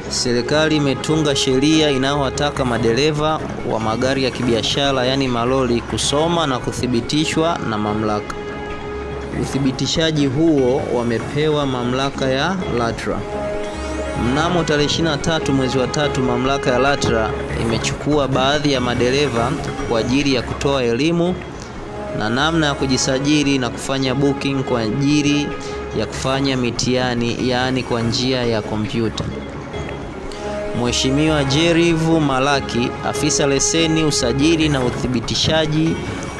Serikali imetunga sheria inayowataka madereva wa magari ya kibiashara yani malori kusoma na kuthibitishwa na mamlaka. Uthibitishaji huo wamepewa mamlaka ya LATRA. Mnamo tarehe 23 mwezi wa 3, mamlaka ya LATRA imechukua baadhi ya madereva kwa ajili ya kutoa elimu na namna ya kujisajili na kufanya booking kwa ajili ya kufanya mitihani yani kwa njia ya kompyuta. Mheshimiwa Jerivu Malaki, afisa leseni, usajili na uthibitishaji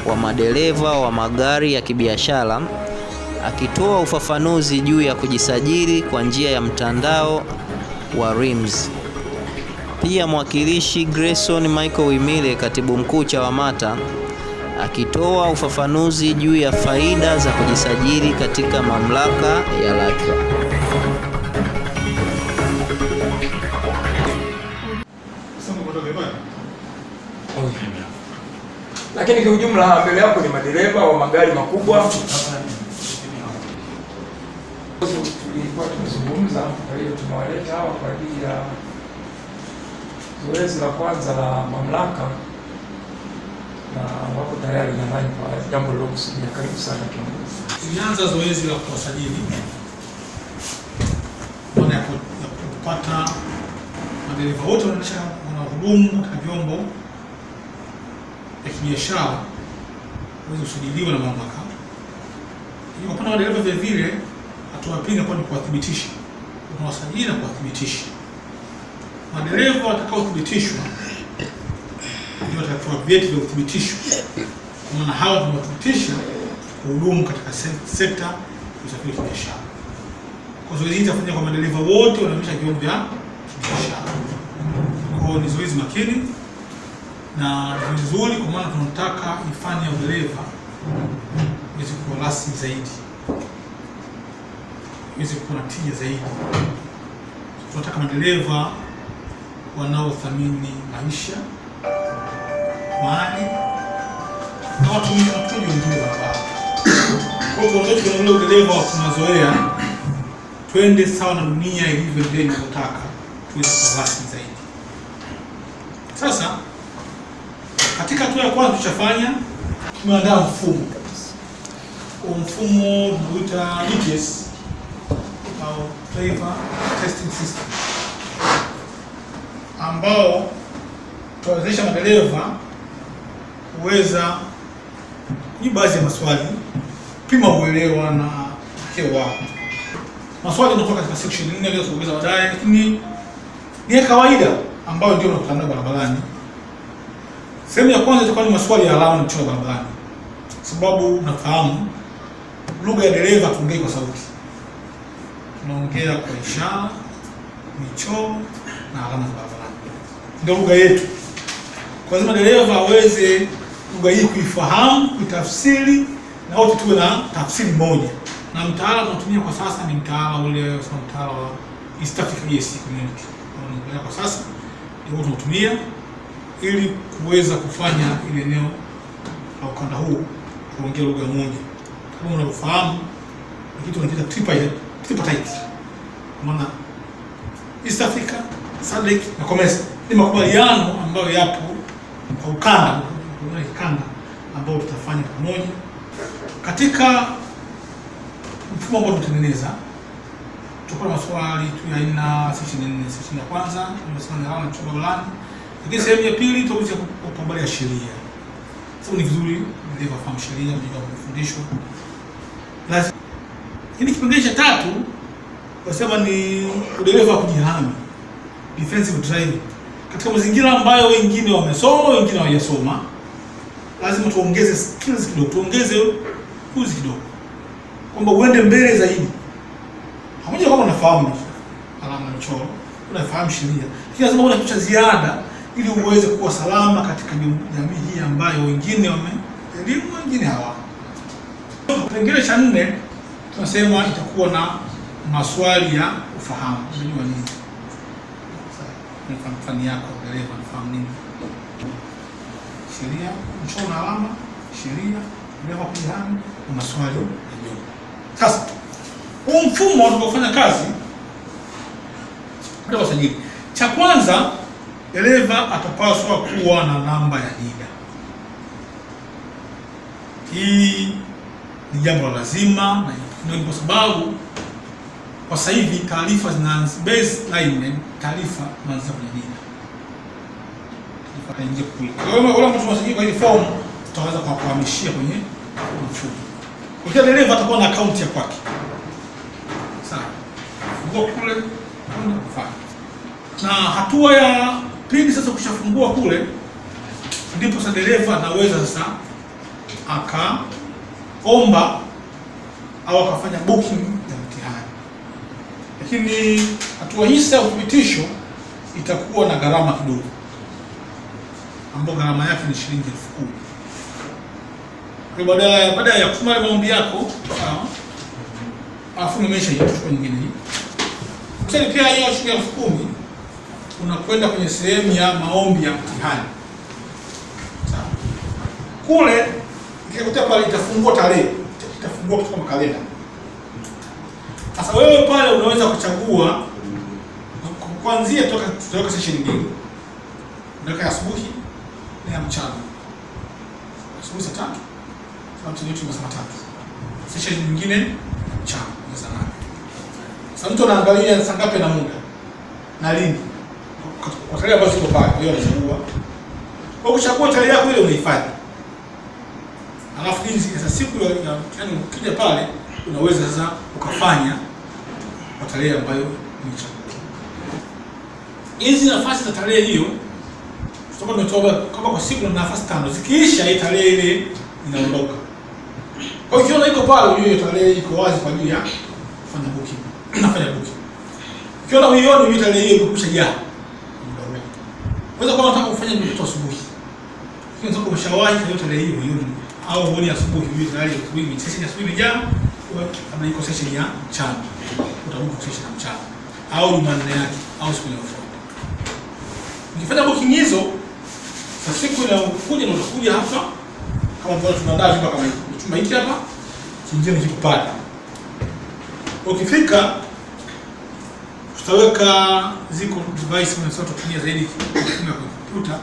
wa madereva wa magari ya kibiashara, akitoa ufafanuzi juu ya kujisajili kwa njia ya mtandao wa RIMS. Pia mwakilishi Grayson Michael Wimile, katibu mkuu CHAWAMATA, akitoa ufafanuzi juu ya faida za kujisajili katika mamlaka ya LATRA. Lakini kwa ujumla mbele yako ni madereva wa magari makubwa. Tulikuwa tumezungumza, kwa hiyo tumewaleta hawa kwa ajili ya zoezi la kwanza la mamlaka, na wako tayari nadhani kwa jambo lilokusudia. Karibu sana kiongozi. Tulianza zoezi la kuwasajili baada ya kupata madereva wote wanaohudumu katika vyombo ya kibiashara waweze kusajiliwa na mamlaka. Kwa upande wa madereva vile vile, hatua pili ni kuwathibitisha. Tunawasajili na kuwathibitisha. Madereva watakaothibitishwa ndio watatoa vyeti vya uthibitisho. Kwa maana hawa tunawathibitisha kuhudumu katika sekta ya usafiri wa biashara. Kwa zoezi hili litafanyika kwa madereva wote wanaoendesha vyombo vya biashara. Kwa hiyo ni zoezi makini na vizuri, kwa maana tunataka ifanye ya udereva iweze kuwa rasmi zaidi, iweze kuwa na tija zaidi. Tunataka madereva wanaothamini maisha, mali na watu wengine barabara. Kwa hiyo ndio ule udereva wa tunazoea, twende sawa na dunia ilivyo ndio inataka tuweze kuwa rasmi zaidi. Sasa katika hatua ya kwanza tuchafanya, tumeandaa mfumo. Mfumo tunaoita DTS au Driver Testing System, ambao tutawezesha madereva kuweza kujibu baadhi ya maswali, pima uelewa na keo wao. Maswali yanatoka katika section 4 leo tuongeza baadaye, lakini ni ya kawaida ambayo ndio tunakutana barabarani. Sehemu ya kwanza itakuwa ni maswali ya alama na barabarani. Sababu unafahamu lugha ya dereva tuongee kwa sauti. Tunaongea kwa ishara, michoro na alama za barabarani. Ndio lugha yetu. Kwa lazima dereva aweze lugha hii kuifahamu, kuitafsiri, na wote tuwe na tafsiri moja. Na mtaala tunatumia kwa sasa ni mtaala ule unasema mtaala wa East Africa EAC Community. Kwa sasa ndio tunatumia ili kuweza kufanya ile eneo la ukanda huu kuongea lugha moja. Kama unavyofahamu kitu kinaitwa tripartite. Maana East Africa, SADC na COMESA ni makubaliano ambayo yapo kwa ukanda ambao tutafanya pamoja. Katika mfumo ambao tunatengeneza tutakuwa na maswali tu ya aina section 4. Section ya kwanza tunasema ni alama na barabarani. Lakini sehemu ya pili tutakuja kutambulia sheria. Sababu ni vizuri dereva fahamu sheria, ndio kufundishwa. Lakini kipengele cha 3 wasema ni udereva wa kujihami, defensive driving. Katika mazingira ambayo wengine wamesoma, wengine hawajasoma, lazima tuongeze skills kidogo, tuongeze ujuzi kidogo, kwamba uende mbele zaidi. Pamoja kama unafahamu alama na michoro, unafahamu sheria, lakini lazima una kitu cha ziada ili uweze kuwa salama katika jamii hii ambayo wengine wameelimu, wengine hawana. Kipengele cha 4 tunasema itakuwa na maswali ya ufahamu. Unajua nini? Sasa fani yako dereva unafahamu nini? Sheria, mchoro na alama, sheria, dereva kujihami na maswali ya juu. Sasa huu mfumo tunapofanya kazi ndio usajili. Cha kwanza, dereva atapaswa kuwa na namba ya NIDA. Hii ni jambo la lazima, na kwa sababu kwa sasa hivi taarifa zinaanza baseline, taarifa zinaanza kwenye NIDA. Tukaingia kule. Kwa hiyo wala mtu msajili kwa ile form tutaweza kuhamishia kwenye mfumo. Kwa hiyo dereva atakuwa na account ya kwake. Sawa. Fungua kule kwenda kufanya. Na hatua ya pili sasa, kushafungua kule, ndipo sasa dereva anaweza sasa akaomba au akafanya booking ya mtihani. Lakini hatua hii ya uthibitisho itakuwa na gharama kidogo, ambapo gharama yake ni shilingi 10,000. Kwa baada ya kutuma maombi yako, sawa, afu nimesha hiyo nyingine hii. Ukishalipia hiyo shilingi 10,000, unakwenda kwenye sehemu ya maombi ya mtihani. Sawa. Kule ikikuta pale itafungua tarehe, itafungua kitu kama kalenda. Sasa wewe pale unaweza kuchagua kuanzia tutaweka session mbili. Unaweka asubuhi na ya mchana. Asubuhi saa 3, saa 3 na saa 3. Session nyingine mchana ni saa 8. Sasa mtu anaangalia saa ngapi na muda na lini. Kwa tarehe ambazo ziko pale, hiyo unachagua. Kwa kuchagua tarehe yako ile unahifadhi. Alafu hizi sasa siku ya yani ukija pale unaweza sasa ukafanya kwa tarehe ambayo umechagua. Hizi nafasi za tarehe hiyo tutakuwa tumetoa kama kwa siku na nafasi 5. Zikiisha hii tarehe ile inaondoka. Kwa hiyo ukiona iko pale, hiyo tarehe iko wazi kwa ajili ya kufanya booking. Nafanya booking. Ukiona uione hiyo tarehe hiyo imekwisha jaa. Unaweza kuwa unataka kufanya ndio asubuhi. Unaweza kuwa umeshawahi hiyo tarehe hiyo au uone asubuhi hiyo tayari asubuhi, session ya asubuhi imejaa, kama iko session ya mchana utabuka session ya mchana au Jumanne yake au siku inayofuata. Ukifanya booking hizo, sasa siku inayokuja unakuja hapa, kama mfano tunaandaa chumba kama hiki, chumba hiki hapa kingine kiko pale. Ukifika tutaweka ziko device tunatumia zaidi kwa kompyuta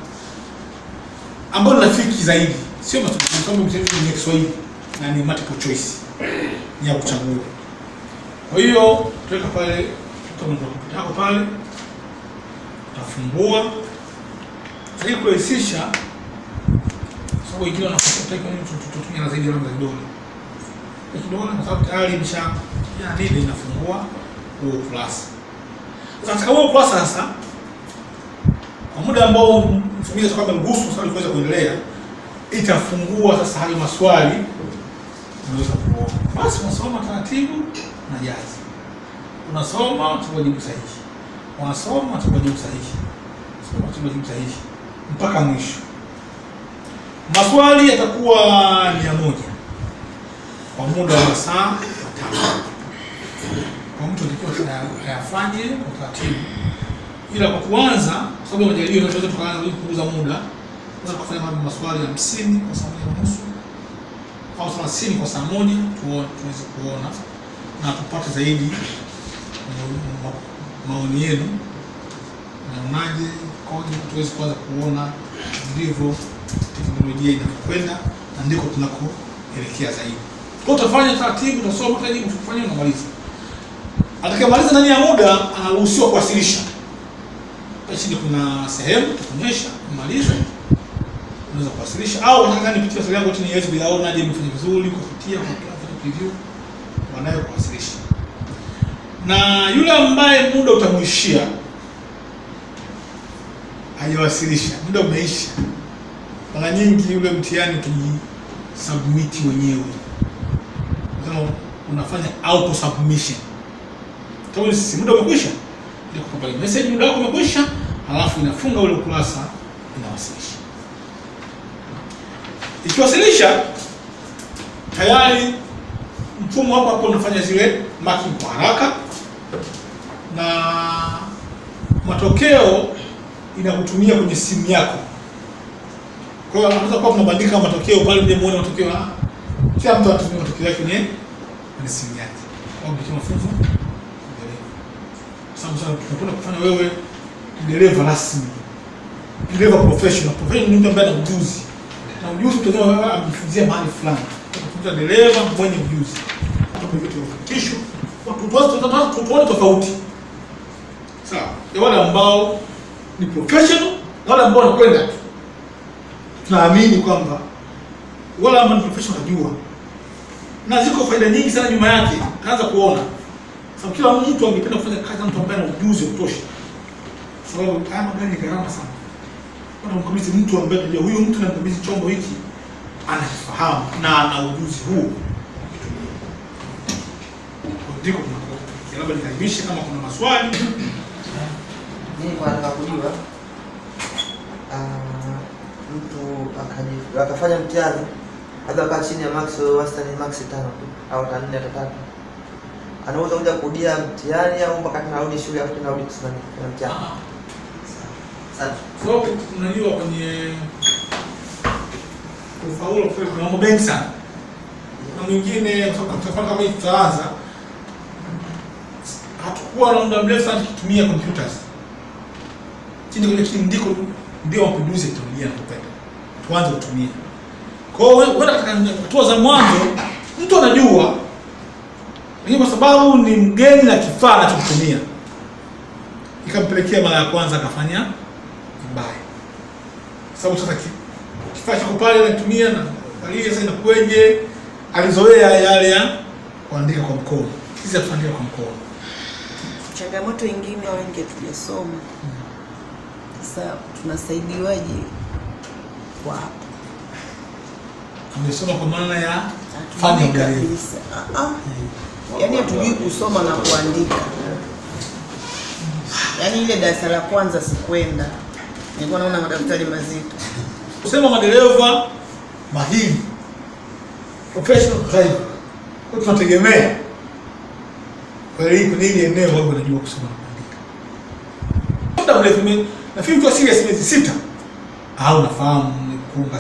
ambayo rafiki zaidi, sio matumizi ni Kiswahili na ni multiple choice ni ya kuchagua. Kwa hiyo tutaweka pale kompyuta yako pale, utafungua ili kurahisisha, sababu ikiwa na tutumia zaidi alama za vidole kwa sababu tayari imesha ya nini inafungua huo plus. Sasa kama huo plus sasa kwa muda ambao mtumizi atakuwa ameruhusu swali kuweza kuendelea, itafungua sasa hayo maswali unaweza kuona. Basi unasoma taratibu na jazi. Unasoma utajibu sahihi. Unasoma utajibu sahihi. Unasoma utajibu sahihi mpaka mwisho. Maswali yatakuwa 100 kwa muda wa saa 5. Kwa mtu atakiwa ayafanye kwa taratibu. Ila kwa kuanza, kwa sababu majaribio tunaweza tukaanza kupunguza muda, tunaweza kufanya maswali 50 kwa saa 1:30 au 30 kwa saa 1, tuweze kuona na tupate zaidi maoni yenu. Naonaje koje tuweze kuanza kuona ndivyo teknolojia inakwenda na ndiko tunakoelekea zaidi. Kwa tutafanya taratibu, tutasoma taratibu, tufanye na maliza. Atakayemaliza ndani ya muda anaruhusiwa kuwasilisha. Chini kuna sehemu tukuonyesha kumaliza, unaweza kuwasilisha au unataka nipitie swali yangu chini yetu bila ona je nimefanya vizuri kupitia kwa preview wanayo kuwasilisha. Na yule ambaye muda utamwishia hajawasilisha, muda umeisha, mara nyingi yule mtihani tujisubmit wenyewe. Kama unafanya auto submission, kama si muda umekwisha ndio kupata message muda wako umekwisha, halafu inafunga ule ukurasa, inawasilisha. Ikiwasilisha tayari mfumo hapo unafanya zile marking kwa haraka na matokeo inakutumia kwenye simu yako. Kwa hiyo unaweza kuwa unabandika matokeo pale mje muone matokeo. Kila mtu anatumia matokeo yake kwenye simu yake. Au kwa mafunzo. Sababu tunakwenda kufanya wewe dereva rasmi, dereva professional. Professional ni mtu ambaye ana ujuzi, na ujuzi tunao amejifunzia mahali fulani. Tunakuta dereva mwenye ujuzi, kisha tuone tofauti sawa ya wale ambao ni professional na wale ambao wanakwenda. Tunaamini kwamba wale ambao ni professional wanajua, na ziko faida nyingi sana nyuma yake. Kaanza kuona sababu kila mtu angependa kufanya kazi na mtu ambaye ana ujuzi wa kutosha, sababu haya magari ni gharama sana. Kwa mkabidhi mtu ambaye anajua, huyu mtu anamkabidhi chombo hiki anafahamu na ana ujuzi huu, ndiko tunakotoka. Labda nikaribishe kama kuna maswali. Mimi kwa nataka kujua mtu akafanya mtihani labda kwa chini ya max wastani max 5 tu au 4 3, anaweza kuja kurudia mtihani au mpaka tunarudi shule afu tunarudi kusimamia mtihani? Sasa so unajua kwenye kufaulu kwa mambo mengi sana, na mwingine kwa kama tutaanza hatakuwa na muda mrefu sana kutumia computers. Chini ndiko ndio mapinduzi ya teknolojia yanapenda tuanze kutumia. Kwa hiyo wewe katika hatua za mwanzo mtu anajua, lakini kwa sababu ni mgeni na kifaa anachotumia ikampelekea mara ya kwanza akafanya vibaya. Sababu sasa kifaa chako pale anatumia na bali sasa inakueje, alizoea yale ya kuandika kwa mkono. Sisi tunaandika kwa mkono. Changamoto nyingine wengi tulisoma. Sasa tunasaidiwaje kwa hapo? Tumesoma kwa maana ya fani kabisa. Yaani hatujui kusoma na kuandika. Yaani ile darasa la kwanza sikwenda. Nilikuwa naona madaftari mazito. Kusema madereva mahiri professional driver, kwa tunategemea kwa nini eneo wao wanajua kusoma na kuandika. Muda mrefu nafikiri kwa serious miezi 6 au nafahamu kuunga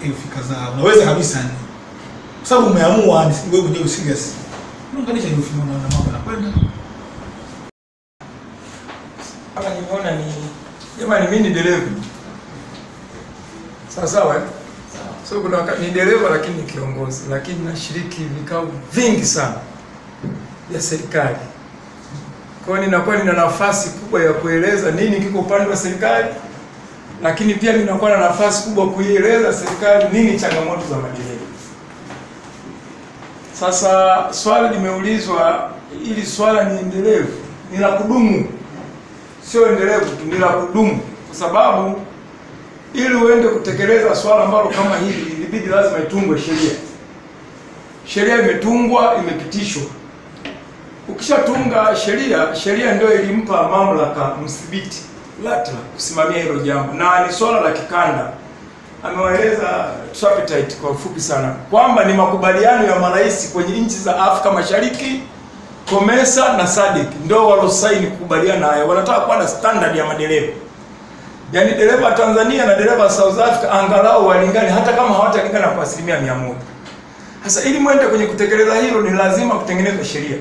herufi kadhaa unaweza kabisa, ni kwa sababu umeamua ni wewe mwenyewe serious unaunganisha herufi na mambo yanakwenda. Hapa nimeona ni jamani, mimi ni dereva sawa. So kuna wakati ni dereva lakini ni kiongozi, lakini nashiriki vikao vingi sana ya serikali. Kwa hiyo ninakuwa nina nafasi kubwa ya kueleza nini kiko upande wa serikali, lakini pia ninakuwa na nafasi kubwa kuieleza serikali nini changamoto za madereva. Sasa swali limeulizwa, ili swala ni endelevu, ni la kudumu. Sio endelevu tu, ni la kudumu, kwa sababu ili uende kutekeleza swala ambalo kama hili ilibidi lazima itungwe sheria. Sheria imetungwa, imepitishwa. Ukishatunga sheria ndio ilimpa mamlaka mdhibiti LATRA kusimamia hilo jambo, na ni swala la kikanda. Amewaeleza tripartite kwa ufupi sana kwamba ni makubaliano ya marais kwenye nchi za Afrika Mashariki, COMESA na SADC ndio walosaini kukubaliana hayo. Wanataka kuwa na standard ya madereva. Yaani dereva wa Tanzania na dereva wa South Africa angalau walingane, hata kama hawatalingana kwa 100%. Sasa ili muende kwenye kutekeleza hilo ni lazima kutengenezwa sheria.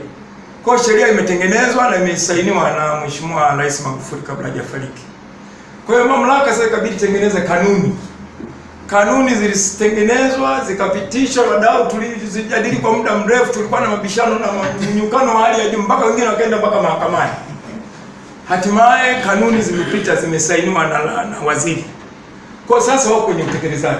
Kwa hiyo sheria imetengenezwa na imesainiwa na Mheshimiwa Rais Magufuli kabla hajafariki. Kwa hiyo mamlaka sasa ikabidi tengeneze kanuni. Kanuni zilitengenezwa, zikapitishwa, wadau tulizijadili kwa muda mrefu, tulikuwa na mabishano na mnyukano wa hali ya juu mpaka wengine wakaenda mpaka mahakamani. Hatimaye kanuni zimepita, zimesainiwa na waziri. Kwa sasa wako kwenye utekelezaji.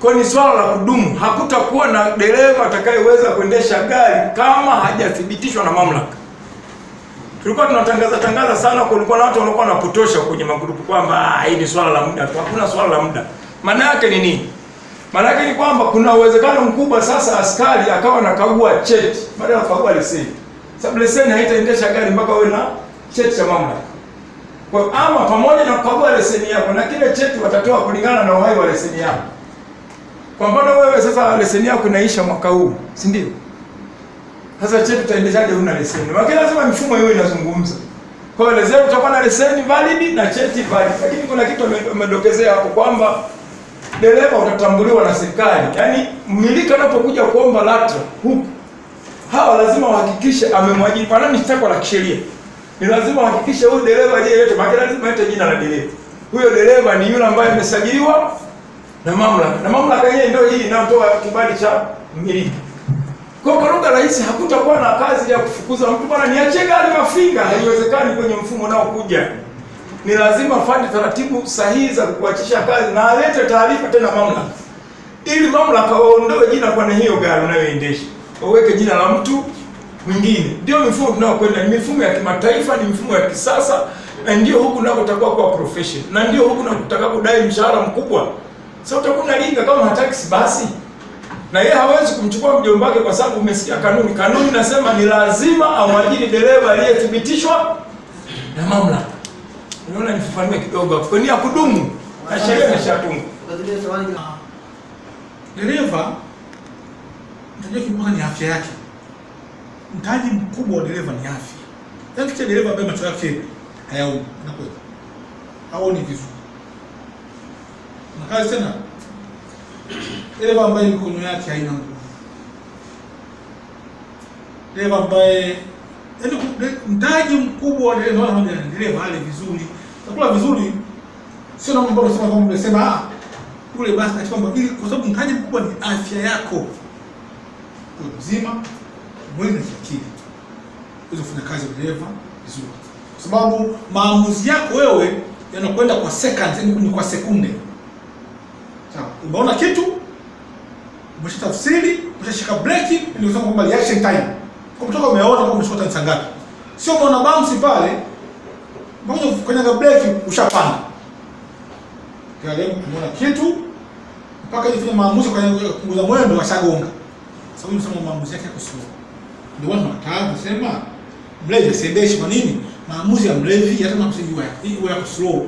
Kwa ni swala la kudumu, hakutakuwa na dereva atakayeweza kuendesha gari kama hajathibitishwa na mamlaka. Tulikuwa tunatangaza sana, kulikuwa na watu walikuwa wanapotosha kwenye magrupu kwamba hii ni swala la muda tu. Hakuna swala la muda. Maana yake ni nini? Maana yake ni kwamba kuna uwezekano mkubwa sasa askari akawa anakagua cheti badala ya kukagua leseni. Sababu leseni haitaendesha gari mpaka uwe na cheti cha mamlaka. Kwa ama pamoja na kukagua leseni yako na kile cheti watatoa kulingana na uhai wa leseni yako. Kwa mfano wewe sasa leseni yako inaisha mwaka huu, si ndio? Sasa cheti utaendeshaje una leseni? Maana lazima mifumo hiyo inazungumza. Kwa hiyo leseni utakuwa na leseni valid na cheti valid. Lakini kuna kitu amedokezea hapo kwamba dereva utatambuliwa na serikali. Yaani mmiliki anapokuja kuomba LATRA huku, hawa lazima wahakikishe amemwajiri. Pana ni takwa la kisheria. Ni lazima uhakikishe huyu dereva aliyeleta, maana lazima alete jina la dereva. Huyo dereva ni yule ambaye amesajiliwa na mamlaka. Na mamlaka yenyewe ndio hii inayotoa kibali cha mmiliki. Kwa lugha rahisi, hakutakuwa na kazi ya kufukuza mtu bwana niache gari mafinga, haiwezekani kwenye mfumo unaokuja. Ni lazima afanye taratibu sahihi za kukuachisha kazi na alete taarifa tena mamlaka. Ili mamlaka waondoe jina kwa hiyo gari unayoendesha. Waweke jina la mtu mwingine. Ndio mifumo tunayokwenda, ni mifumo ya kimataifa, ni mifumo ya kisasa, na ndio huku nakotakuwa kwa profession. Na ndio huku nakutaka kudai mshahara mkubwa. Sasa utakuwa unalinga kama hataki basi. Na yeye hawezi kumchukua mjomba wake kwa sababu umesikia kanuni. Kanuni nasema ni lazima amwajiri dereva aliyethibitishwa na mamlaka. Unaona nifafanue kidogo hapo. Kwa nia kudumu na sheria imeshatunga. Dereva ndio kimpaka ni afya yake. Mtaji mkubwa wa dereva ni afya. Yaani kicha dereva ambaye macho yake hayaoni, na kweli haoni vizuri. Na kazi tena dereva ambaye mikono yake haina nguvu. Dereva ambaye yaani mtaji mkubwa wa dereva ni dereva ale vizuri. Nakula vizuri sio na mambo unasema kama umesema kule basi na kwamba ili kwa sababu mtaji mkubwa ni afya yako. Kwa mzima mwili na akili. Uweze kufanya kazi ya dereva vizuri. Kwa sababu maamuzi yako wewe yanakwenda kwa seconds, ni kwa sekunde. Sawa. Umeona kitu? Umeshatafsiri, umeshashika breki, ndio unasema kwamba reaction time. Kwa mtoka umeona kama umeshota saa ngapi. Sio umeona bounce pale, mbona ukanyaga breki ushapanda. Kwa leo umeona kitu mpaka ifanye maamuzi kwa kupunguza mwendo washagonga. Sababu unasema maamuzi yake yako slow. Ndio watu wanataka kusema mlevi asiendeshi kwa nini? Maamuzi ya mlevi hata maamuzi yako slow.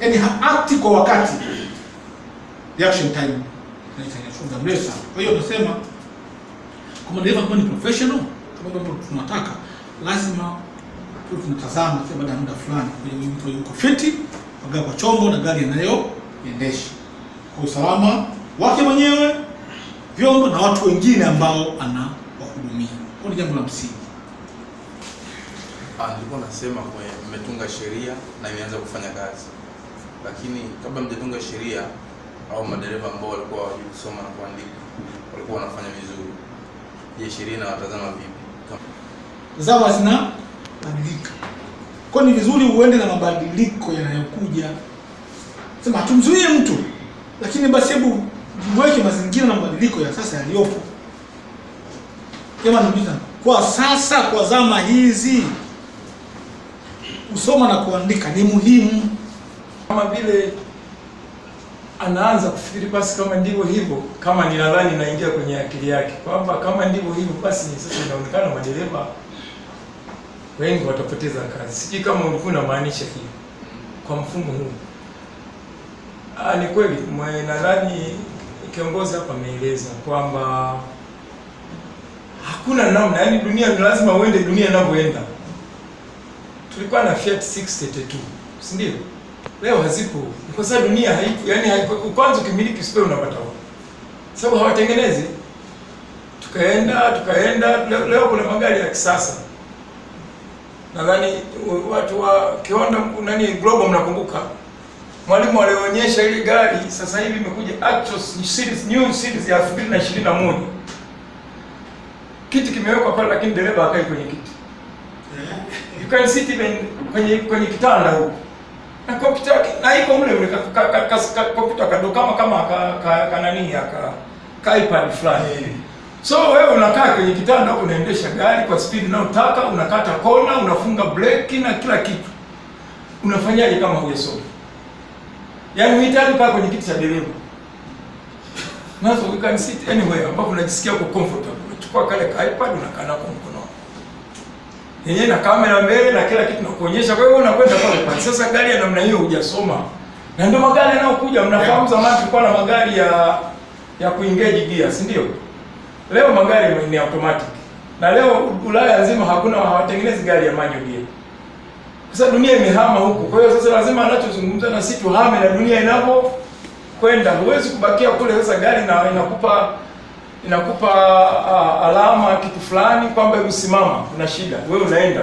Yaani haakti kwa wakati. Reaction time inachukua muda mrefu. Kwa hiyo tunasema kama dereva kama ni professional, kama tunataka lazima tunatazama kwa baada ya muda fulani kwenye mtu yuko fiti, kwa chombo na gari anayoendesha. Kwa usalama wake mwenyewe, vyombo na watu wengine ambao anawahudumia. Kwa ni jambo la msingi. Nilikuwa nasema kwa mmetunga sheria na imeanza kufanya kazi. Lakini kabla mjatunga sheria au madereva ambao walikuwa hawajui kusoma na kuandika walikuwa wanafanya vizuri. Je, sheria inawatazama vipi? Zama zinabadilika. Kwa ni vizuri uende na mabadiliko yanayokuja. Sema tumzuie mtu, lakini basi hebu jiweke mazingira na mabadiliko ya sasa yaliyopo. Kama nilivyosema, kwa sasa kwa zama hizi kusoma na kuandika ni muhimu. Kama vile anaanza kufikiri basi kama ndivyo hivyo, kama ninadhani naingia kwenye akili yake kwamba kama ndivyo hivyo basi sasa inaonekana madereva wengi watapoteza kazi. Sijui kama ulikuwa unamaanisha hiyo kwa mfumo huu. Ni kweli nadhani kiongozi hapa ameeleza kwamba hakuna namna, yani dunia ni lazima uende dunia inavyoenda. Tulikuwa na Fiat 632, si ndio? Leo hazipo. Kwa sababu dunia haipo, yani kwanza ukimiliki spare unapata wapi? Sababu hawatengenezi. Tukaenda leo kuna magari ya kisasa. Nadhani watu wa Kionda Global mnakumbuka. Mwalimu alionyesha ile gari sasa hivi imekuja Actros new series ya 2021. Kiti kimewekwa pale lakini dereva hakai kwenye kiti. You can sit even kwenye kitanda huko. Na kompyuta na iko mle kompyuta kadogo kama kanani ka iPad fulani hivi. So wewe unakaa kwenye kitanda huko unaendesha gari kwa speed unayotaka, unakata kona, unafunga breki na kila kitu. Unafanyaje kama hujasoma? Yaani unahitaji kukaa kwenye kiti cha dereva. Nazo you can sit anywhere ambapo unajisikia uko comfortable. Unachukua kale ka iPad unakaa nako mkono. Yenyewe na kamera mbele na kila kitu nakuonyesha. Kwa hiyo unakwenda pale pale. Sasa gari ya namna hiyo hujasoma. Na ndio magari yanayokuja, mnafahamu zamani tulikuwa na magari ya kuengage gear, si ndio? Leo magari ni automatic. Na leo Ulaya nzima hawatengenezi gari ya manual gear. Kwa sababu dunia imehama huko. Kwa hiyo sasa lazima anachozungumza na sisi tuhame na dunia inapokwenda. Huwezi kubakia kule sasa gari na inakupa alama kitu fulani kwamba usimama, kuna shida. Wewe unaenda.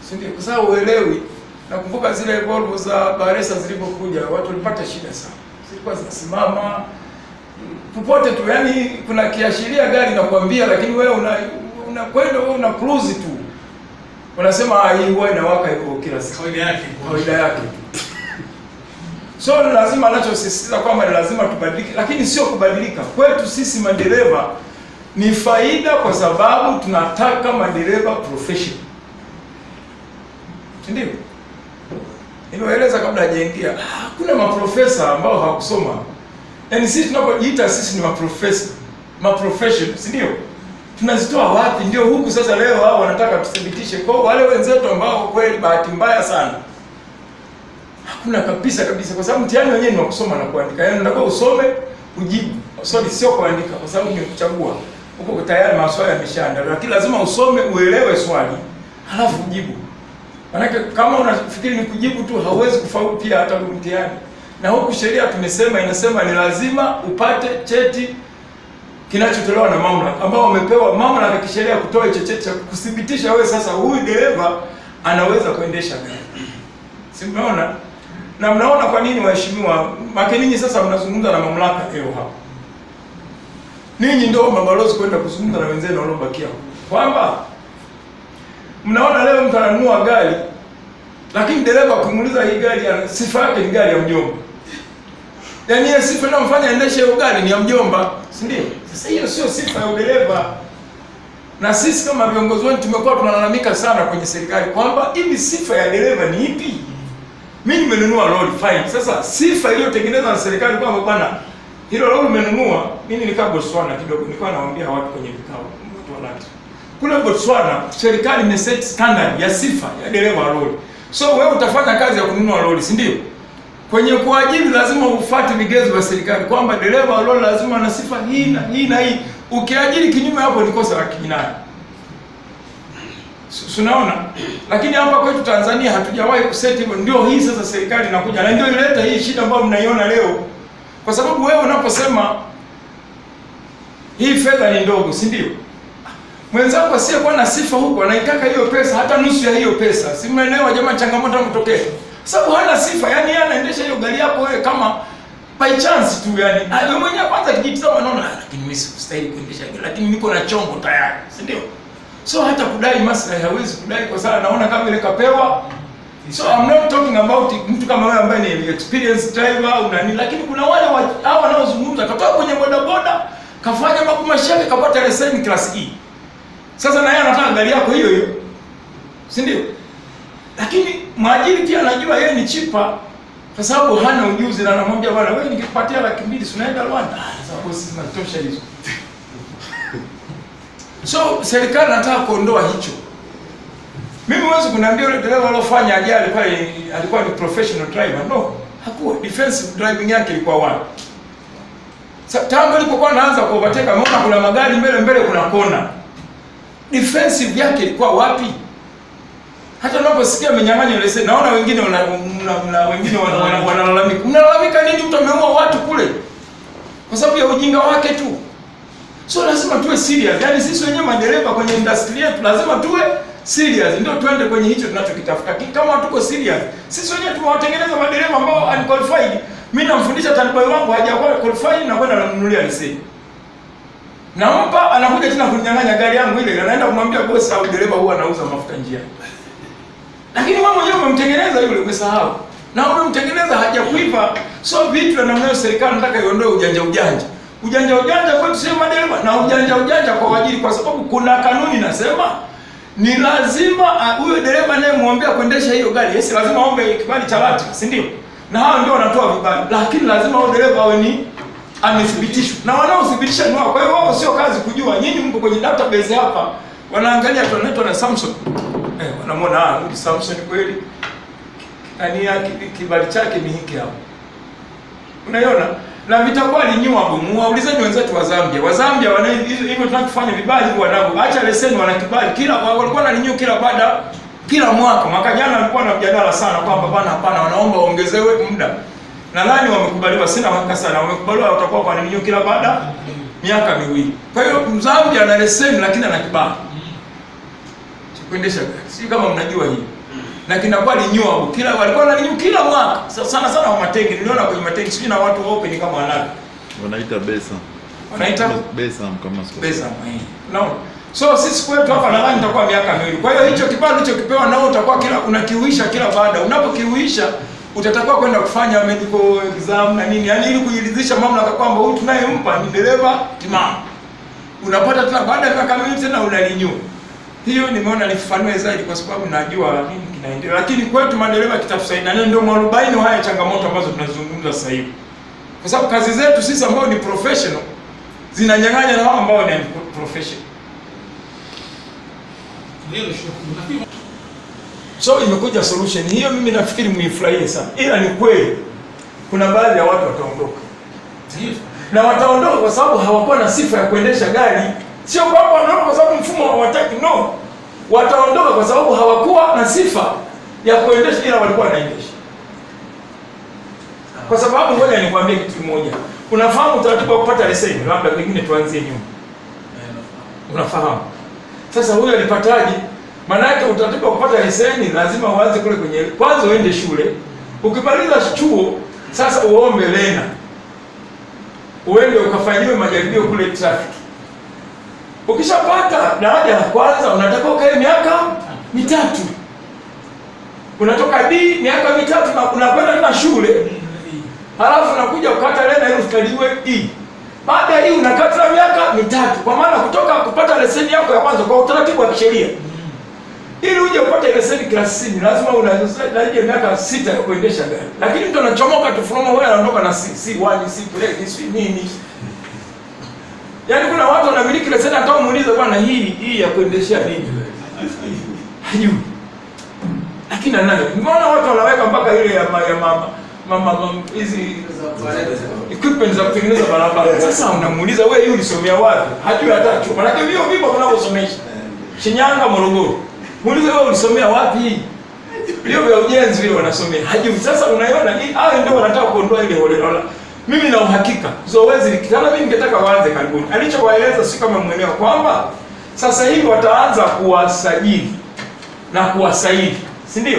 si ndio? Kwa sababu uelewi. Nakumbuka zile Volvo za Baresa zilipokuja, watu walipata shida sana. Zilikuwa zinasimama popote tu, yani kuna kiashiria gari nakwambia, lakini wewe unakwenda wewe una cruise tu. Unasema hii huwa inawaka hivyo kila siku. Kawaida yake. So lazima anachosisitiza kwamba lazima tubadilike, lakini sio kubadilika. Kwetu sisi madereva ni faida kwa sababu tunataka madereva professional. Ndio. Nimeeleza kabla hajaingia, kuna maprofesa ambao hawakusoma. Yaani sisi tunapojiita sisi ni maprofessionals, ndio. Tunazitoa wapi? Ndio huku sasa leo hao wanataka tuthibitishe kwa wale wenzetu ambao kweli bahati mbaya sana. Hakuna kabisa kwa sababu mtihani wenyewe ni wa kusoma na kuandika. Yaani unataka usome, ujibu. Sorry, sio kuandika kwa sababu ni kuchagua. Huko tayari maswali yameshaandaliwa. Lakini lazima usome, uelewe swali, halafu ujibu. Maana kama unafikiri ni kujibu tu hauwezi kufaulu pia hata mtihani. Na huku sheria tumesema inasema ni lazima upate cheti kinachotolewa na mamlaka ambao wamepewa mamlaka ya kisheria kutoa hicho cheti cha kuthibitisha wewe sasa huyu dereva anaweza kuendesha gari. Si mnaona? Na mnaona kwa nini waheshimiwa, maana ninyi sasa mnazungumza na mamlaka leo hapa. Ninyi ndio mabalozi kwenda kuzungumza na wenzenu waliobakia. Kwamba mnaona leo mtu ananunua gari lakini dereva ukimuuliza hii gari sifa yake ni gari ya mjomba. Yaani hiyo sifa inayomfanya aendeshe hiyo gari ni ya mjomba, si ndio? Sasa hiyo sio sifa ya dereva. Na sisi kama viongozi wetu tumekuwa tunalalamika sana kwenye serikali kwamba hivi sifa ya dereva ni ipi? Mimi nimenunua lori fine. Sasa sifa iliyotengenezwa na serikali kwamba bwana hilo lori umenunua, mimi nilikaa Botswana kidogo, nilikuwa nawaambia watu kwenye vikao, watu wanati. Kule Botswana serikali imeset standard ya sifa ya dereva wa lori. So wewe utafanya kazi ya kununua lori, si ndio? Kwenye kuajiri lazima ufuate vigezo vya serikali kwamba dereva wa lori lazima ana sifa hii na hii na hii. Ukiajiri kinyume hapo ni kosa la kijinai. Tunaona, lakini hapa kwetu Tanzania hatujawahi kuseti hivyo. Ndio hii sasa serikali inakuja na ndio ileta hii shida ambayo mnaiona leo. Kwa sababu wewe unaposema hii fedha ni ndogo, si ndio? Mwenzako asiyekuwa na sifa huko anaitaka hiyo pesa, hata nusu ya hiyo pesa. Si mnaelewa jamani changamoto inatokea. Sababu hana sifa, yani yeye anaendesha hiyo gari yako wewe kama by chance tu yani. Wewe mwenyewe kwanza kijitazama unaona lakini mimi sikustahili kuendesha gari, lakini niko na chombo tayari, si ndio? So hata kudai maslahi hawezi kudai kwa sababu anaona kama ile kapewa. So I'm not talking about mtu kama wewe ambaye ni experienced driver au nani, lakini kuna wale hao wanaozungumza katoka kwenye bodaboda, kafanya makumashi yake kapata leseni class E. Sasa na yeye anataka gari yako hiyo hiyo. Si ndio? Lakini mwajiri pia anajua yeye ni chipa kwa sababu hana ujuzi na anamwambia bwana wewe nikikupatia 200,000 unaenda Rwanda. Sasa bosi zinatosha hizo. So serikali nataka kuondoa hicho. Mimi huwezi kuniambia yule dereva alofanya ajali pale alikuwa ni professional driver. No, hakuwa. Defensive driving yake ilikuwa wapi? Sasa tangu alipokuwa anaanza kuovertake ameona kuna magari mbele kuna kona. Defensive yake ilikuwa wapi? Hata unaposikia amenyang'anya leseni, naona wengine wanalalamika. Mnalalamika nini? Mtu ameua watu kule kwa sababu ya ujinga wake tu. So lazima tuwe serious. Yaani sisi wenyewe madereva kwenye industry yetu lazima tuwe serious. Ndio tuende kwenye hicho tunachokitafuta. Kama tuko serious, sisi wenyewe tumewatengeneza madereva ambao unqualified. Mimi namfundisha tanibai wangu hajakuwa qualified na kwenda namnunulia leseni. Nampa anakuja tena kunyang'anya gari yangu ile, anaenda kumwambia bosi au dereva huwa anauza mafuta njia. Lakini wewe mwenyewe umemtengeneza yule, umesahau. Na umemtengeneza hajakuiva. So vitu na namna serikali nataka iondoe ujanja. Ujanja kwetu sio madereva na ujanja kwa wajiri, kwa sababu kuna kanuni nasema ni lazima huyo dereva naye muombea kuendesha hiyo gari. Yes, lazima aombe kibali cha LATRA, si ndio? Na hao ndio wanatoa vibali. Lakini lazima huyo dereva awe ni amethibitishwa. Na wanaothibitisha ni wao. Kwa hiyo wao sio kazi kujua. Nyinyi mko kwenye database hapa. Wanaangalia tunaitwa na Samson. Wanamwona ni Samson kweli. Ani kibali chake ni hiki hapo. Unaiona? Na vitakuwa renewable. Muwaulizeni wenzetu wa Zambia. Wa Zambia wana hivyo tunakufanya vibali kwa wanao. Acha leseni wana kibali. Walikuwa na renew kila mwaka. Mwaka jana walikuwa na mjadala sana kwamba bana hapana wanaomba waongezewe muda. Nadhani wamekubaliwa, sina hakika sana. Wamekubaliwa watakuwa kwa renew kila baada miaka 2. Kwa hiyo Zambia ana leseni lakini ana kibali. Kuendesha gari. Sio kama mnajua hii. na kinakuwa renewable. Kila walikuwa renew kila mwaka. Sana sana wa matengi, niliona kwenye matengi sijui na watu open kama wanaga. Wanaita besa. Wanaita besa kama sio. Besa. No. So sisi kwetu hapa nadhani itakuwa miaka miwili. Kwa hiyo hicho kipande ulichokipewa nao utakuwa kila unakiuisha kila baada. Unapokiuisha utatakiwa kwenda kufanya medical exam na nini, yani ili kujiridhisha mamlaka kwamba huyu tunayempa ni dereva timamu. Unapata tena baada ya miaka miwili tena unarenew. Hiyo nimeona nifafanue zaidi kwa sababu najua nini kinaendelea. Lakini kwetu madereva kitatusaidia, na ndio mwarobaini haya changamoto ambazo tunazungumza sasa hivi. Kwa sababu kazi zetu sisi ambao ni professional zinanyang'anya na wao ambao ni professional. So imekuja solution hiyo, mimi nafikiri muifurahie sana. Ila ni kweli kuna baadhi ya watu wataondoka. Na wataondoka kwa sababu hawakuwa na sifa ya kuendesha gari. Sio kwamba wanaondoka kwa sababu mfumo hawataki, no. Wataondoka kwa sababu hawakuwa na sifa ya kuendesha, ila walikuwa wanaendesha. Kwa sababu ngoja nikwambie kitu kimoja. Unafahamu utaratibu wa kupata leseni? Labda pengine tuanzie nyuma. Unafahamu? Sasa huyu alipataje? Maana yake utaratibu wa kupata leseni lazima uanze kule kwenye kwanza uende shule. Ukimaliza chuo sasa uombe lena. Uende ukafanyiwe majaribio kule traffic. Ukishapata daraja la kwanza unataka ukae miaka 3. Unatoka D miaka 3 na unakwenda na shule. Halafu unakuja ukata lena ili ukaliwe E. Baada ya hii unakata miaka 3. Kwa maana kutoka kupata leseni yako ya kwanza kwa utaratibu wa kisheria. Ili uje upate leseni class C lazima unaje miaka 6 ya kuendesha gari. Lakini mtu anachomoka tu from wewe anaondoka na C1, C plate, C nini. Yaani kuna watu wanamiliki leseni hata umuulize bwana hii ya kuendeshea nini? Hajui. Lakini nani? Mbona watu wanaweka mpaka ile ya mama hizi equipment za kutengeneza barabara. Sasa unamuuliza wewe hii ulisomea wapi? Hajui hata chuo. Maana hiyo vipo wanavyosomesha. Shinyanga, Morogoro. Muulize wewe ulisomea wapi hii? Hiyo vya ujenzi vile wanasomea. Hajui. Sasa unaiona hii hao ndio wanataka kuondoa ile holela. Mimi na uhakika zoezi likitana, mimi ningetaka waanze karibuni. Alichowaeleza si kama muelewa kwamba sasa hivi wataanza kuwasajili na kuwasaili, si ndio?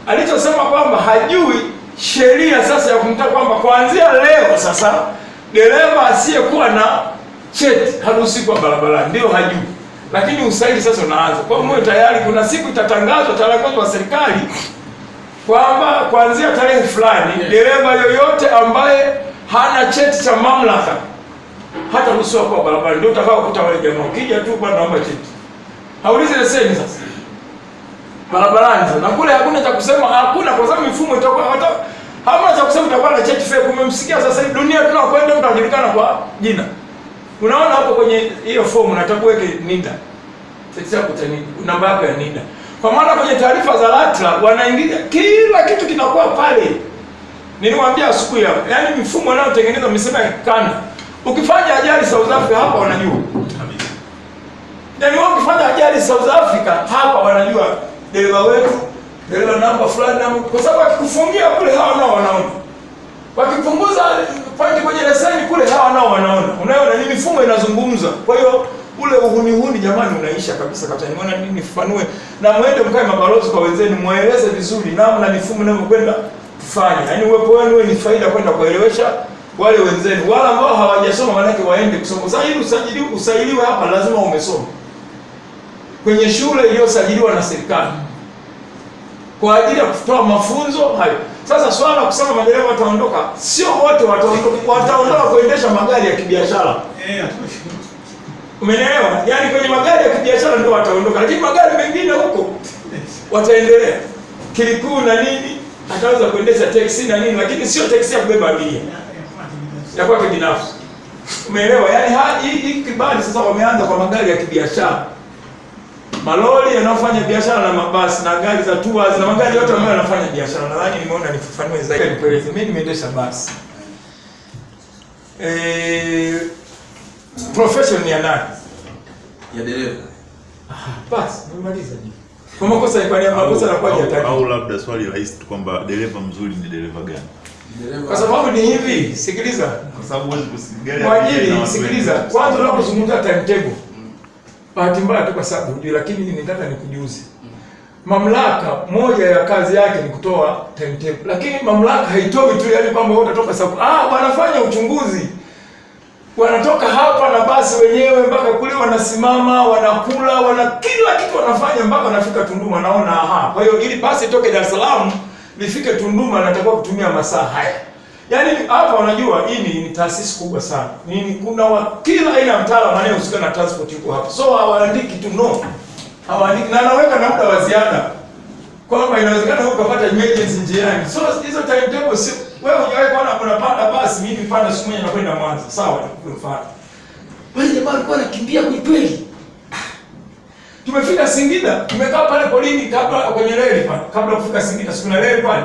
Alichosema kwamba hajui sheria sasa ya kumtaka kwamba kuanzia leo sasa dereva asiyekuwa na cheti haruhusiwi kwa barabarani, ndio hajui. Lakini usaili sasa unaanza. Kwa hiyo tayari kuna siku itatangazwa tarehe wa serikali kwamba kuanzia tarehe fulani dereva yoyote ambaye hana cheti cha mamlaka hata ruhusiwa kwa barabara. Ndio utakao kuta wale jamaa ukija tu bwana naomba cheti. Haulizi leseni sasa. Barabarani sasa. Na kule hakuna cha kusema, hakuna kwa sababu mifumo itakuwa hata hamna cha kusema utakuwa na cheti fake. Umemsikia sasa hivi dunia tunakwenda mtu anajulikana kwa jina. Unaona hapo kwenye hiyo fomu unataka uweke NIDA. Cheti chako cha NIDA, namba yako ya NIDA. Kwa maana kwenye taarifa za LATRA wanaingiza kila kitu kinakuwa pale. Niliwaambia asubuhi hapo, yaani mifumo wanayotengeneza msema kanda. Ukifanya ajali South Africa hapa wanajua. Yaani ukifanya ajali South Africa hapa wanajua dereva wetu, dereva namba fulani namba, kwa sababu akikufungia kule hawa nao wanaona. Wakipunguza point kwenye leseni kule hawa nao wanaona. Unaona ni mifumo inazungumza. Kwa hiyo ule uhuni jamani unaisha kabisa kabisa. Nimeona nini nifanue na muende mkae mabalozi kwa wenzenu mueleze vizuri namna mifumo inavyokwenda kufanya. Yaani uwepo wenu ni faida kwenda kuelewesha wale wenzenu. Wala ambao hawajasoma manake waende kusoma. Sasa ili usajiliwe hapa lazima umesoma. Kwenye shule iliyosajiliwa na serikali. Kwa ajili ya kutoa mafunzo hayo. Sasa swala la kusema madereva wataondoka, sio wote wataondoka kuendesha magari ya kibiashara. Umeelewa? Yaani kwenye magari ya kibiashara ndio wataondoka, lakini magari mengine huko wataendelea. Kilikuu na nini ataweza kuendesha taxi na nini, lakini sio taxi ya kubeba abiria. Ya kwake binafsi. Umeelewa? Yaani hii kibali sasa wameanza kwa magari ya kibiashara. Malori yanayofanya biashara na mabasi na gari za tours na magari yote ambayo yanafanya biashara. Nadhani nimeona nifafanue zaidi nipeleze. Mimi nimeendesha basi. Profession ya nani? Ya dereva. Basi, nimemaliza hivi. Kwa makosa ya makosa na kwa hataki. Au labda swali rahisi tu kwamba dereva mzuri ni dereva gani? Kwa sababu ni hivi, sikiliza. Kwa sababu huwezi kusigari. Kwa ajili sikiliza. Kwanza unapozungumza timetable. Bahati mbaya tu kwa sababu ndio, lakini ninataka nikujuze. mamlaka moja ya kazi yake ni kutoa timetable, lakini mamlaka haitoi tu yani kwamba wewe utatoka sababu wanafanya uchunguzi, wanatoka hapa na basi wenyewe mpaka kule, wanasimama, wanakula, kila kitu wanafanya mpaka wanafika Tunduma. Naona kwa hiyo ili basi itoke Dar es Salaam lifike Tunduma natakiwa kutumia masaa haya. Yaani hapa unajua hii ni taasisi kubwa sana. Kuna kila aina ya mtaalamu anayehusika na transport yuko hapa. So hawaandiki tu hawaandiki na anaweka na muda wa ziada. Kwamba inawezekana wewe ukapata emergency njiani. So hizo timetable si wewe hujawahi kuona unapanda basi, mimi nipanda siku moja nakwenda Mwanza. Sawa, kwa mfano. Wale jamaa walikuwa wanakimbia kweli. Tumefika Singida, tumekaa pale polini kabla kwenye reli pale. Kabla kufika Singida, siku na reli pale.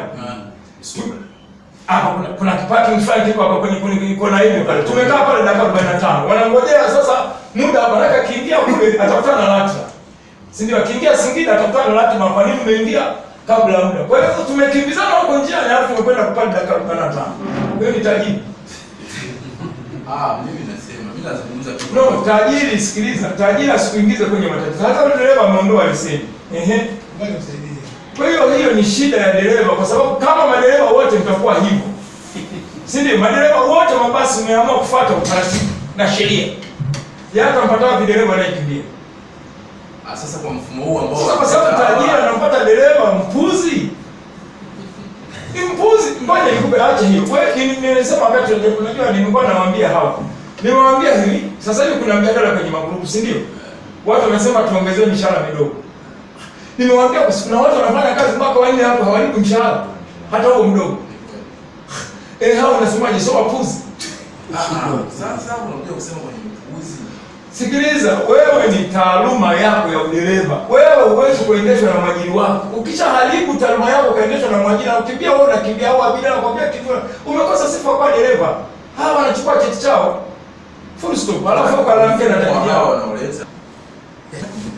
Kuna kiparking fulani kiko hapa kwenye kona hiyo pale. Tumekaa pale dakika 45. Wanangojea sasa muda hapa nataka kiingia kule atakutana na LATRA. Si ndio akiingia Singida atakutana na LATRA kwa nini umeingia kabla muda. Kwa hiyo tumekimbizana huko njiani alafu tumekwenda kupanda dakika 45. Wewe ni tajiri. Mimi nazungumza tu. No, tajiri sikiliza. Tajiri asikuingize kwenye matatizo. Hata yule dereva ameondoa leseni. Ngoja nisaidie. Kwa hiyo ni shida ya dereva kwa sababu kama madereva wote mtakuwa hivyo. Si ndio? Madereva wote mabasi mmeamua kufuata utaratibu na sheria. Hata mpata wapi dereva anayekimbia? Sasa kwa mfumo huu ambao sasa kwa sababu tajiri anampata dereva mpuzi. Ni mpuzi, ngoja nikupe acha hiyo. Wewe nimesema wakati unajua nilikuwa nawaambia hapo. Nimewaambia hivi, sasa hivi kuna mjadala kwenye magrupu, si ndio? Watu wanasema tuongezewe mishahara midogo. Nimewaambia kuna watu wanafanya kazi mpaka wanne hapo hawalipi mshahara hata huo mdogo. Hao wanasemaje? So wapuzi. Sasa unakuja kusema kwenye upuzi. Sikiliza, wewe ni taaluma yako ya udereva. Wewe huwezi kuendeshwa na mwajiri wako. Ukishaharibu taaluma yako kaendeshwa na mwajiri, ukimbia wewe unakimbia au abida anakuambia kitu, umekosa sifa kwa dereva. Hawa wanachukua cheti chao. Full stop. Alafu kalalamika na tabia yao wanaoleta.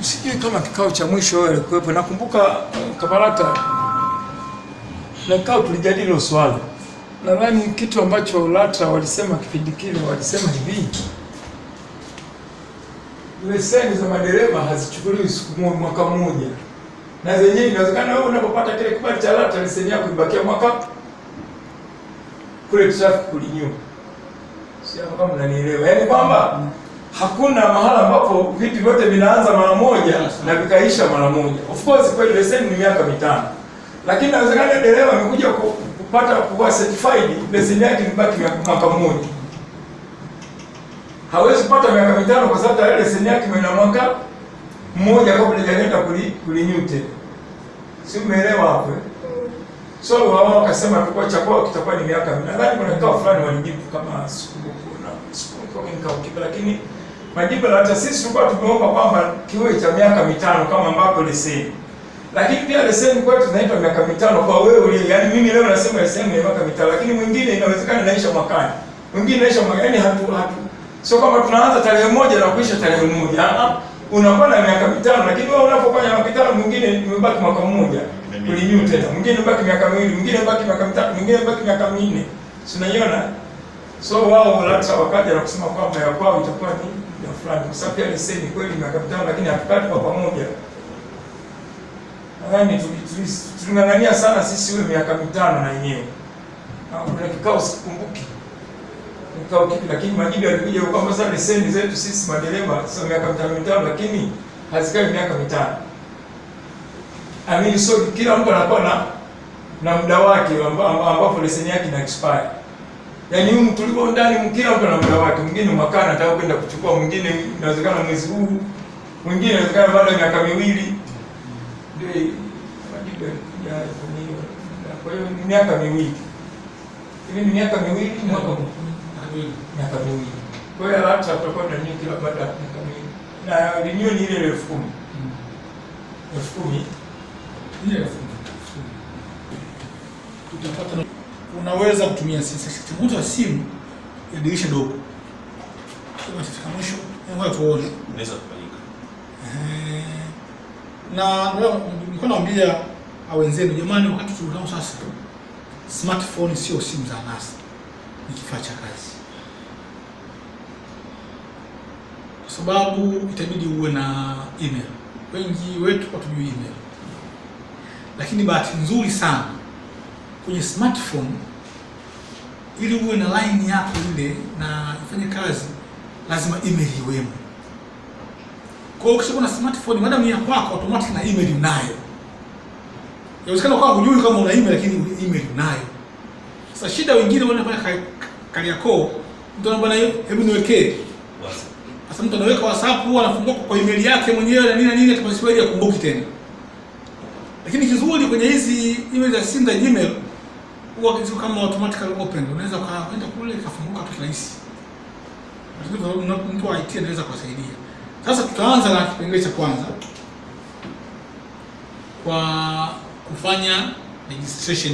Sijui kama kikao cha mwisho wewe kuwepo. Nakumbuka Kabarata na kikao tulijadili hilo swali. Nadhani kitu ambacho LATRA walisema kipindi kile walisema hivi. Leseni za madereva hazichukuliwi siku moja, mwaka mmoja. Na zenyewe inawezekana wewe unapopata kile kibali cha LATRA leseni yako ibakia mwaka kule traffic kulinyo. Sio kama mnanielewa. Yaani kwamba hakuna mahala ambapo vitu vyote vinaanza mara moja na vikaisha mara moja. Of course kwa leseni ni miaka 5. Lakini inawezekana dereva amekuja kupata kuwa certified, leseni yake ibaki mwaka mmoja. Hawezi kupata miaka 5 kwa sababu tayari leseni yake ina mwaka mmoja kabla hajaenda kulinew tena. Si umeelewa hapo? So wao wakasema kwa chakao kitakuwa ni miaka 4. Nadhani kuna kikao fulani walijibu kama siku kipi, lakini majibu hata sisi tulikuwa tumeomba kwamba kiwe cha miaka 5 kama ambapo leseni. Lakini pia leseni kwetu tunaitwa miaka 5 kwa wewe, yaani mimi leo nasema leseni ni miaka 5, lakini mwingine inawezekana inaisha mwakani. Mwingine inaisha mwakani, hatu sio kama tunaanza tarehe moja na kuisha tarehe moja. Unakuwa na miaka 5, lakini wewe unapofanya miaka 5 mwingine umebaki mwaka mmoja kulinew tena. Mwingine umebaki miaka 2, mwingine umebaki miaka 3, mwingine umebaki miaka 4. Si unaiona? So wao LATRA wakaja na kusema kwamba ya kwao itakuwa ni ya fulani. Kwa sababu ile leseni kweli miaka 5 lakini hatukati kwa pamoja. Nadhani tulingangania sana sisi iwe miaka 5 na yenyewe. Kuna kikao sikumbuki. Kikao kipi, lakini majibu yalikuja kwamba sasa leseni zetu sisi madereva sio miaka 5 lakini hazikai miaka 5. So kila mtu anakuwa na muda wake ambapo leseni yake ina expire. Yaani huyu tulipo ndani kila mtu ana muda wake. Mwingine mwakani anataka kwenda kuchukua, mwingine inawezekana mwezi huu, mwingine inawezekana baada ya miaka 2. Ndio majibu ya kwa hiyo ni miaka 2. Hivi ni miaka 2 mwaka miaka 2. Kwa hiyo LATRA tutakuwa na nyingi kila baada ya miaka 2. Na renew ni ile 10,000. 10,000 ile 10,000. Tutapata unaweza kutumia changamoto ya simu ya dirisha dogo. Kama tutafika mwisho, ngoja tuone. Unaweza kufanyika. Na nilikuwa naambia wenzenu, jamani, wakati tunao sasa, smartphone sio simu za anasa, ni kifaa cha kazi. Kwa sababu itabidi uwe na email. Wengi wetu hatujui email. Lakini bahati nzuri sana kwenye smartphone, ili uwe na line yako ile na ifanye kazi, lazima email iwemo. Kwa hiyo ukishakuwa na smartphone, madam ya kwako automatic na email unayo. Inawezekana kwa hujui kama una email, lakini email unayo. Sasa shida wengine wanafanya Kariakoo, mtu anaomba hebu niwekee WhatsApp. Sasa mtu anaweka WhatsApp, huwa anafungua kwa email yake mwenyewe na nini atapasiwezi akumbuki tena. Lakini kizuri kwenye hizi email za simu za Gmail, huwa kitu kama automatically open, unaweza kwenda kule ikafunguka tu rahisi. Mtu wa IT anaweza kusaidia. Sasa tutaanza na kipengele cha kwanza kwa kufanya registration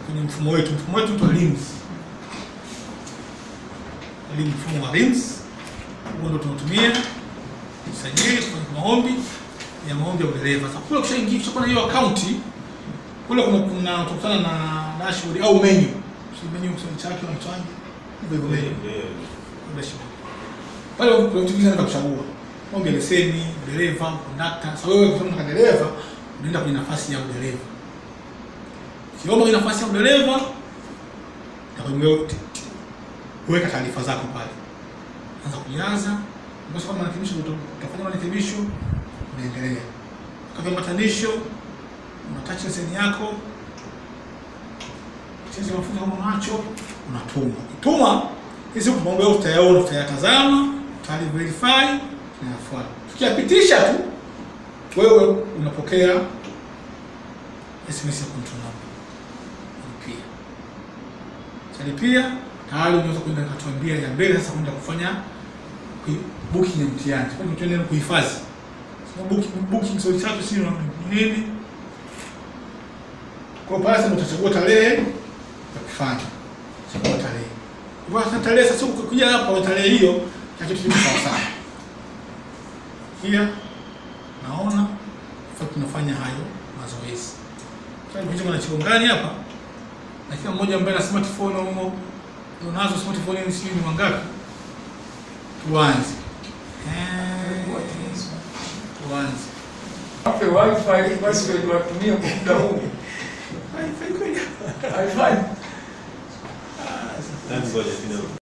kwenye mfumo wetu. Mfumo wetu tu LIMS. Mfumo wa LIMS huo ndio tunatumia sajili kwa maombi ya udereva. Sasa kule ukishaingia kwa hiyo account kule kuna tukutana na dashboard au menu. Menu kusema chake na mtwangi. Hivyo dashboard. Pale unatumia na kuchagua maombi ya leseni, dereva, conductor. Sasa wewe kama dereva unaenda kwenye nafasi ya udereva. Kiomba kwenye nafasi ya udereva kuweka taarifa zako pale. Anza kujaza, basi kama marekebisho utafanya marekebisho, unaendelea. Kama matanisho, unatouch leseni yako. Sisi mafunzo kama macho, unatuma. Ukituma, hizi mambo yote utayaona, utayatazama, verify na yafuata. Tukiyapitisha tu, wewe unapokea SMS ya control number. Pia tayari unaweza kwenda katuambia ya mbele sasa kwenda kufanya booking ya mtihani. Kwa hiyo tunaenda kuhifadhi. Sasa booking swali chako sio nini? Kwa pale sasa utachagua tarehe ya kufanya. Chagua tarehe. Kwa tarehe sasa ukikuja hapa kwa tarehe hiyo na kitu kiko sawa sawa. Here naona tunafanya hayo mazoezi. Sasa ukija na chongani hapa na kila mmoja ambaye ana smartphone au unazo smartphone ni simu mangapi? Tuanze. Hapo wifi basi ndio watumia kwa muda huu. Wifi kweli. Wifi. Ngoja kidogo.